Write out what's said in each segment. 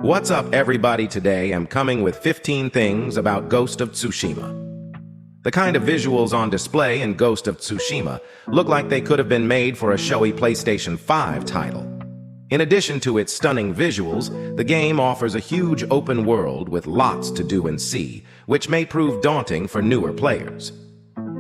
What's up, everybody? Today I'm coming with 15 things about Ghost of Tsushima. The kind of visuals on display in Ghost of Tsushima look like they could have been made for a showy PlayStation 5 title. In addition to its stunning visuals, the game offers a huge open world with lots to do and see, which may prove daunting for newer players.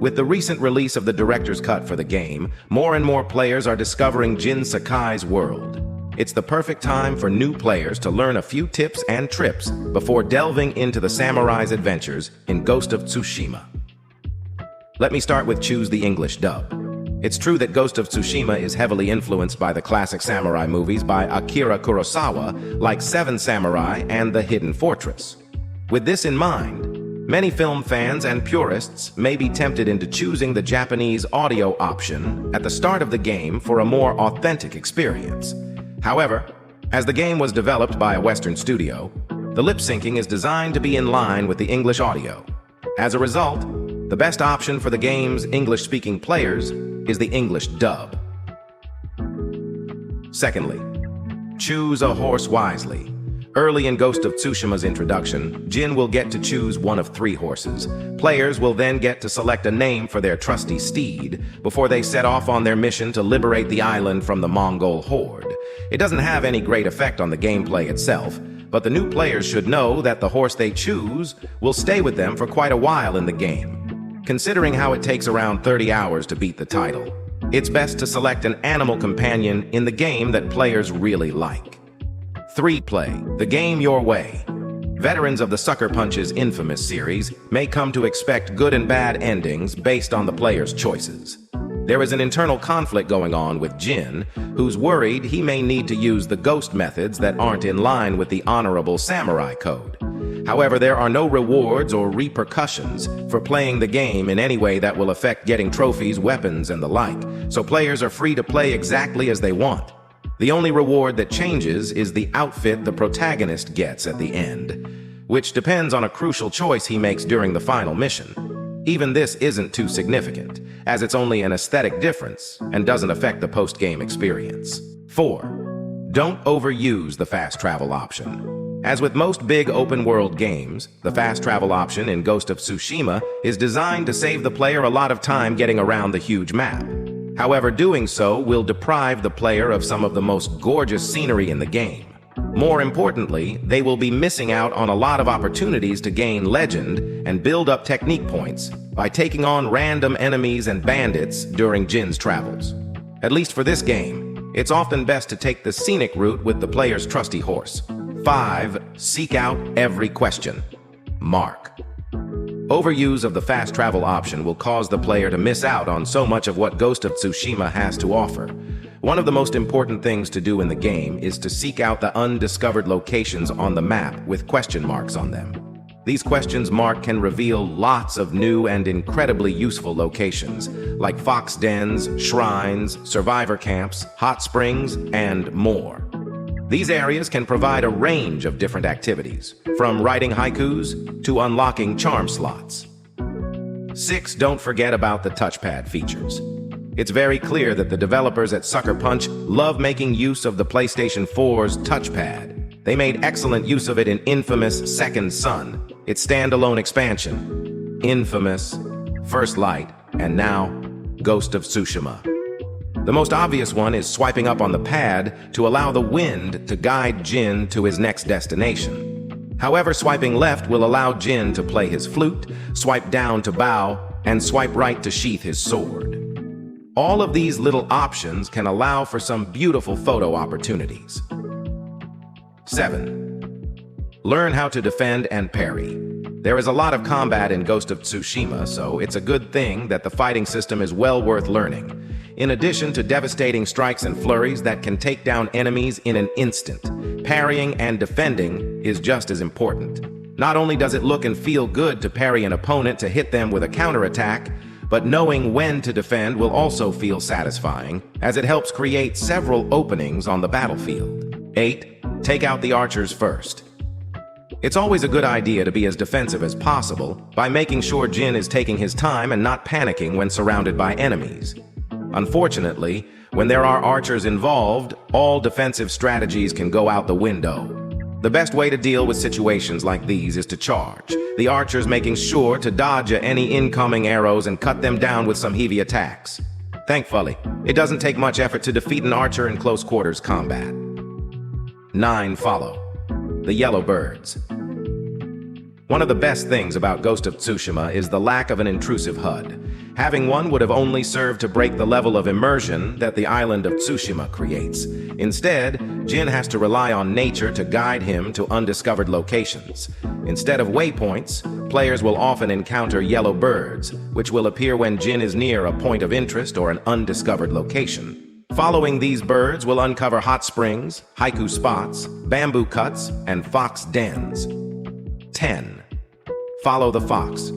With the recent release of the director's cut for the game, more and more players are discovering Jin Sakai's world. It's the perfect time for new players to learn a few tips and trips before delving into the samurai's adventures in Ghost of Tsushima. Let me start with choose the English dub. It's true that Ghost of Tsushima is heavily influenced by the classic samurai movies by Akira Kurosawa, like Seven Samurai and The Hidden Fortress. With this in mind, many film fans and purists may be tempted into choosing the Japanese audio option at the start of the game for a more authentic experience. However, as the game was developed by a Western studio, the lip syncing is designed to be in line with the English audio. As a result, the best option for the game's English-speaking players is the English dub. Secondly, choose a horse wisely. Early in Ghost of Tsushima's introduction, Jin will get to choose one of 3 horses. Players will then get to select a name for their trusty steed before they set off on their mission to liberate the island from the Mongol horde. It doesn't have any great effect on the gameplay itself, but the new players should know that the horse they choose will stay with them for quite a while in the game. Considering how it takes around 30 hours to beat the title, it's best to select an animal companion in the game that players really like. 3. Play the game your way. Veterans of the Sucker Punch's infamous series may come to expect good and bad endings based on the player's choices. There is an internal conflict going on with Jin, who's worried he may need to use the ghost methods that aren't in line with the honorable samurai code. However, there are no rewards or repercussions for playing the game in any way that will affect getting trophies, weapons, and the like, so players are free to play exactly as they want. The only reward that changes is the outfit the protagonist gets at the end, which depends on a crucial choice he makes during the final mission. Even this isn't too significant, as it's only an aesthetic difference and doesn't affect the post-game experience. 4. Don't overuse the fast travel option. As with most big open-world games, the fast travel option in Ghost of Tsushima is designed to save the player a lot of time getting around the huge map. However, doing so will deprive the player of some of the most gorgeous scenery in the game. More importantly, they will be missing out on a lot of opportunities to gain legend and build up technique points by taking on random enemies and bandits during Jin's travels. At least for this game, it's often best to take the scenic route with the player's trusty horse. 5. Seek out every question. Mark. Overuse of the fast travel option will cause the player to miss out on so much of what Ghost of Tsushima has to offer. One of the most important things to do in the game is to seek out the undiscovered locations on the map with question marks on them. These questions mark can reveal lots of new and incredibly useful locations, like fox dens, shrines, survivor camps, hot springs, and more. These areas can provide a range of different activities, from writing haikus to unlocking charm slots. 6. Don't forget about the touchpad features. It's very clear that the developers at Sucker Punch love making use of the PlayStation 4's touchpad. They made excellent use of it in infamous Second Son, its standalone expansion, Infamous, First Light, and now Ghost of Tsushima. The most obvious one is swiping up on the pad to allow the wind to guide Jin to his next destination. However, swiping left will allow Jin to play his flute, swipe down to bow, and swipe right to sheath his sword. All of these little options can allow for some beautiful photo opportunities. 7. Learn how to defend and parry. There is a lot of combat in Ghost of Tsushima, so it's a good thing that the fighting system is well worth learning. In addition to devastating strikes and flurries that can take down enemies in an instant, parrying and defending is just as important. Not only does it look and feel good to parry an opponent to hit them with a counterattack, but knowing when to defend will also feel satisfying, as it helps create several openings on the battlefield. 8. Take out the archers first. It's always a good idea to be as defensive as possible by making sure Jin is taking his time and not panicking when surrounded by enemies. Unfortunately, when there are archers involved, all defensive strategies can go out the window. The best way to deal with situations like these is to charge, the archers making sure to dodge any incoming arrows and cut them down with some heavy attacks. Thankfully, it doesn't take much effort to defeat an archer in close quarters combat. 9. Follow the yellow birds. One of the best things about Ghost of Tsushima is the lack of an intrusive HUD. Having one would have only served to break the level of immersion that the island of Tsushima creates. Instead, Jin has to rely on nature to guide him to undiscovered locations. Instead of waypoints, players will often encounter yellow birds, which will appear when Jin is near a point of interest or an undiscovered location. Following these birds will uncover hot springs, haiku spots, bamboo cuts, and fox dens. 10. Follow the fox.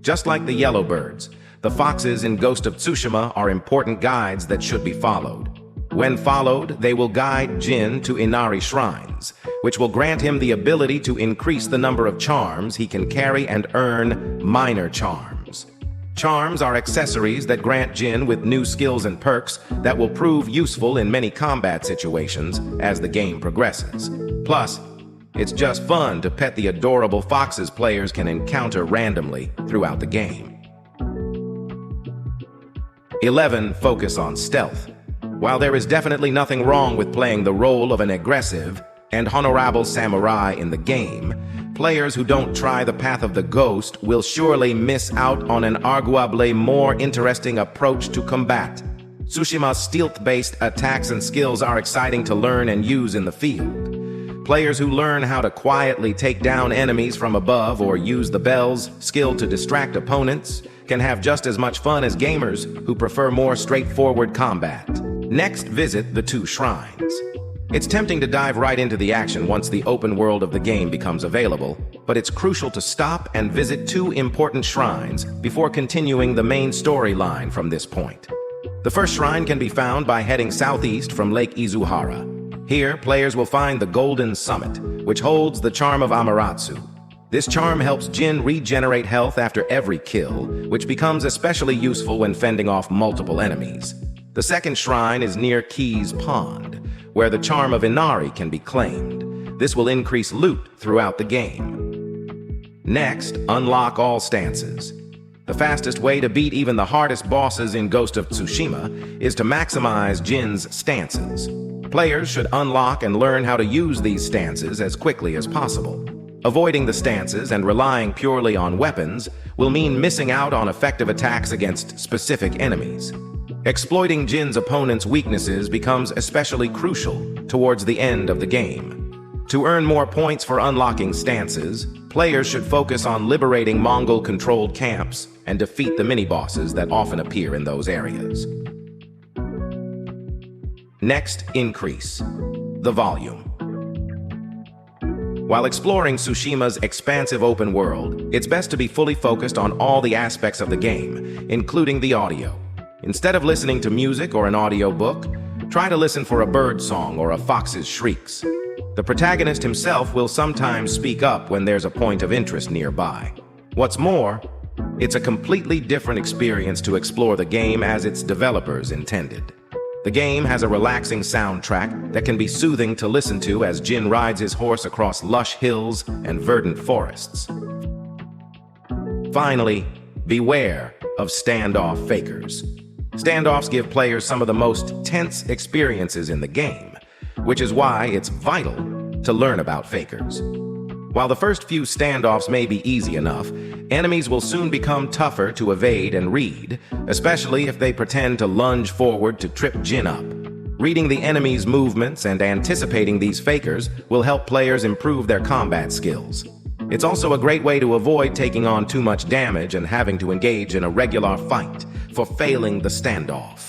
Just like the yellow birds, the foxes in Ghost of Tsushima are important guides that should be followed. When followed, they will guide Jin to Inari shrines, which will grant him the ability to increase the number of charms he can carry and earn minor charms. Charms are accessories that grant Jin with new skills and perks that will prove useful in many combat situations as the game progresses. Plus, it's just fun to pet the adorable foxes players can encounter randomly throughout the game. 11. Focus on stealth. While there is definitely nothing wrong with playing the role of an aggressive and honorable samurai in the game, players who don't try the path of the ghost will surely miss out on an arguably more interesting approach to combat. Tsushima's stealth-based attacks and skills are exciting to learn and use in the field. Players who learn how to quietly take down enemies from above or use the bell's skill to distract opponents can have just as much fun as gamers who prefer more straightforward combat. Next, visit the 2 shrines. It's tempting to dive right into the action once the open world of the game becomes available, but it's crucial to stop and visit 2 important shrines before continuing the main storyline from this point. The first shrine can be found by heading southeast from Lake Izuhara. Here, players will find the Golden Summit, which holds the charm of Amaterasu. This charm helps Jin regenerate health after every kill, which becomes especially useful when fending off multiple enemies. The second shrine is near Key's Pond, where the charm of Inari can be claimed. This will increase loot throughout the game. Next, unlock all stances. The fastest way to beat even the hardest bosses in Ghost of Tsushima is to maximize Jin's stances. Players should unlock and learn how to use these stances as quickly as possible. Avoiding the stances and relying purely on weapons will mean missing out on effective attacks against specific enemies. Exploiting Jin's opponent's weaknesses becomes especially crucial towards the end of the game. To earn more points for unlocking stances, players should focus on liberating Mongol-controlled camps and defeat the mini-bosses that often appear in those areas. Next, increase the volume. While exploring Tsushima's expansive open world, it's best to be fully focused on all the aspects of the game, including the audio. Instead of listening to music or an audiobook, try to listen for a bird song or a fox's shrieks. The protagonist himself will sometimes speak up when there's a point of interest nearby. What's more, it's a completely different experience to explore the game as its developers intended. The game has a relaxing soundtrack that can be soothing to listen to as Jin rides his horse across lush hills and verdant forests. Finally, beware of standoff fakers. Standoffs give players some of the most tense experiences in the game, which is why it's vital to learn about fakers. While the first few standoffs may be easy enough, enemies will soon become tougher to evade and read, especially if they pretend to lunge forward to trip Jin up. Reading the enemy's movements and anticipating these fakers will help players improve their combat skills. It's also a great way to avoid taking on too much damage and having to engage in a regular fight for failing the standoff.